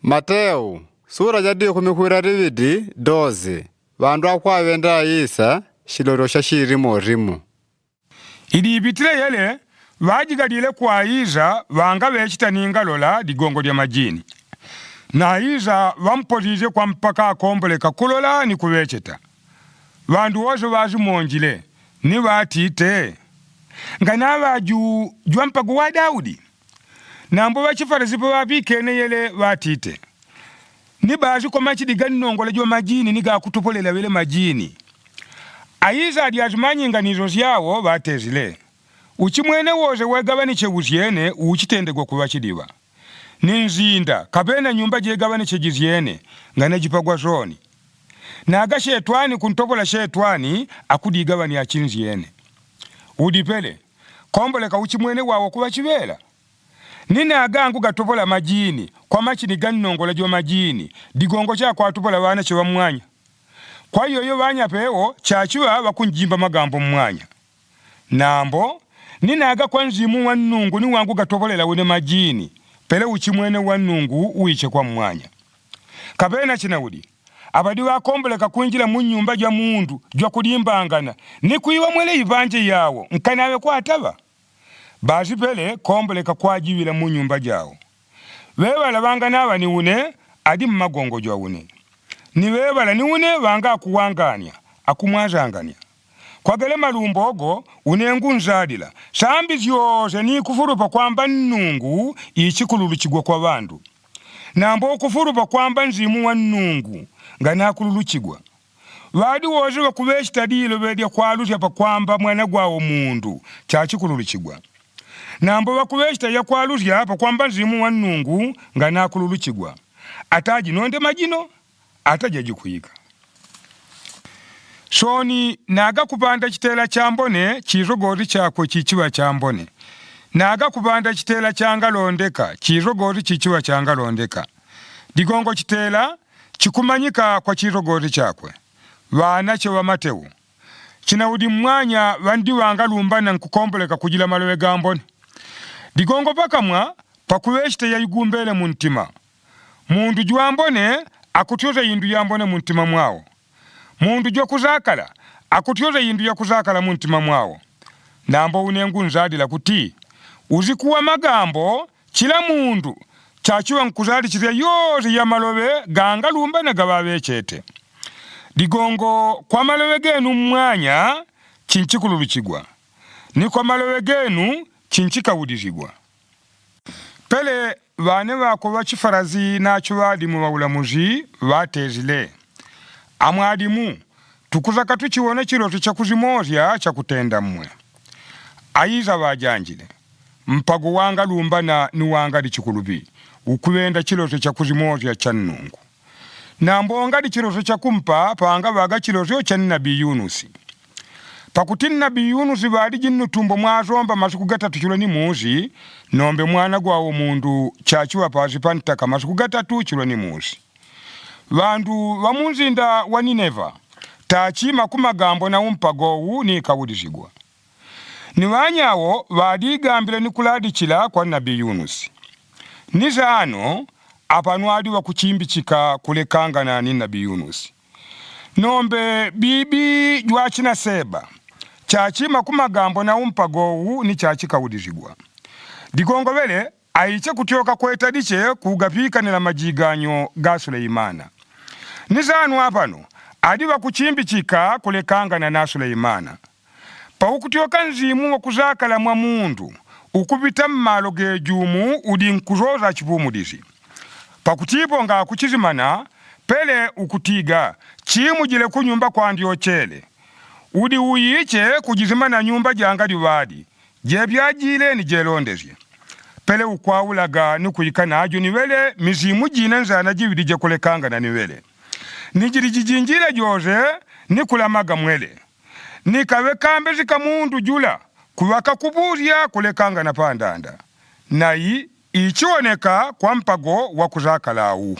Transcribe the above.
Mateo, sura jadi kumikuira rividi, doze. Vandu akwavenda isa, shilorosha shirimo rimu. Idi ibitire yele, vajigadile kwa iza, vanga vechita ningalola digongo dia majini. Na iza, vampozize kwa mpaka akomboleka kulola ni kuvecheta. Vandu wose vazi monjile, ni vatite. Ngana jua mpagu wa Daudi. Nambo vachifarizipo vabikene yele vatite. Ni bazi kwa machidigani nongola jua majini niga kutupolela vile majini. Aiza adi azimanyi nizo zyawo vatezile. Uchimwene woze wegabani cheguziene uchitendegwa kuvachidiva. Ninzinda kapena nyumba jegabani chegiziene ngana jipagwa zoni. Naga shetwani kuntopola shetwani akudigabani achinziene. Udipele komboleka uchimwene wawo kuvachivela. Nina agangu gatopola majini kwa machini gani nongola jua majini digongo cha kwa tupola wana chewa mwanya. Kwa hiyo wanya peo chachiwa wakunjimba magambo mwanya. Nambo nina aga kwa nzimu wa nungu ni wangu gatopolela wene majini pele uchimwene wa nungu uiche kwa mwanya. Kapena chinaudi abadi wakomboleka kuinjila munyumba ja mundu jwa kudimbangana ni kuiwa mwele ivanje yawo nkanawe kwa atava. Bazi pele komboleka kwa jiwila munyumba jao. Wewala wanga nawa ni une adi magongo jwa une. Ni wewala ni une wanga akuwanganya, akumwazanganya. Kwa gele malumbogo unengu nzadila. Sambi zyoze ni kufurupa kwamba nungu ichikululuchigwa kwa vandu. Nambo kufurupa kwamba nzimu wa nungu ngana kululuchigwa. Wadi woze wakuveshita dilo wedia kwa aluzi pa kwamba mwana gwawo mundu chachikululuchigwa. Nambo wakuveshita ya kwa aluzi hapa kwamba nzimu wa nungu ngana kululuchigwa. Ataji nonde majino, atajaji kuhika. Soni naga kupanda chitela chambone, chirogori chakwe chichiwa chambone. Naga kupanda chitela changalondeka, chirogori chichiwa changalondeka. Digongo chitela, chikumanyika kwa chirogori chakwe. Wanache wa Mateo. Chinaudi mwanya wandi wangalumbana nkukomboleka kujila malowe gambone. Digongo pakamwa, pakuweshite ya yugumbele muntima. Mundu juambone, akutioza yindu yambone muntima mwao. Mundu jwa kuzakala, akutioza yindu ya kuzakala muntima mwao. Nambo unengu nzadila kuti. Uzikuwa magambo, chila mundu, chachiwa nkuzadi chiria yozi ya malowe gangalumbana gawawe chete. Digongo kwa malowe genu mwanya, chinchikululuchigwa. Ni kwa malowe genu, chinchikawudizigwa. Pele wane wako wachifarazi na chuwadimu wa ulamuzi watezile. Amwadimu, tukuzaka tuchiwone chiroto cha kuzimozya cha kutenda mwe. Aiza wajanjile. Mpago wanga lumbana ni wanga di chikulubi. Ukuwenda chiroto cha kuzimozya cha nungu. Na mbonga di chiroto cha kumpa panga waga chiroto cha nabii Yunusi. Pakutini nabii Yunusi wadi jinu tumbo mwazomba masiku gatatu chilo ni muzi, nombe mwana gwawo mundu chachiwa pazipantaka masiku gatatu chilo ni muzi. Wandu wamunzinda wa Nineva, tachima kumagambo na umpagowu ni kawudizigwa. Ni wanyawo wadigambile ni kuladichila kwa nabii Yunusi. Nizano, apanuadi wa kuchimbichika kulekangana ni nabii Yunusi. Nombe bibi juachina seba. Chachima kumagambo na umpagowu ni chachika udizigwa. Digongo vele, aiche kutioka kwetadiche kugapika nila majiganyo ga Suleimana. Nizanu apano, adiwa kuchimbichika kulekangana na Suleimana. Pa ukutioka nzimu wa kuzakala mwa mundu, ukubita mmalo gejumu udi nkuzoza chipumudizi. Pa kutipo nga kuchizimana, pele ukutiga, chimu jile kunyumba kwa ndiochele. Udi uyiche kujizimana nyumba jangadi wadi, jebyajile ni jelondezye. Pele ukwawulaga nukuyika na ajo niwele, mizimu jina nzana jividije kulekangana niwele. Nijiri jijinjile joze, nikulamaga mwele. Nikawe kambe zika mundu jula, kuwaka kubuzia kulekangana pandanda. Nai, ichioneka kwa mpago wakuzakala au.